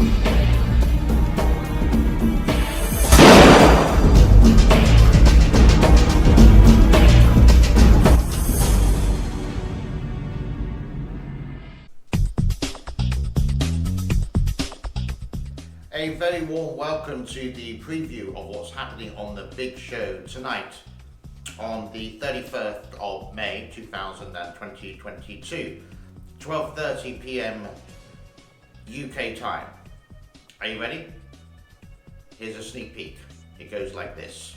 A very warm welcome to the preview of what's happening on the big show tonight on the 31st of May 2022, 12:30 p.m. UK time. Are you ready? Here's a sneak peek. It goes like this.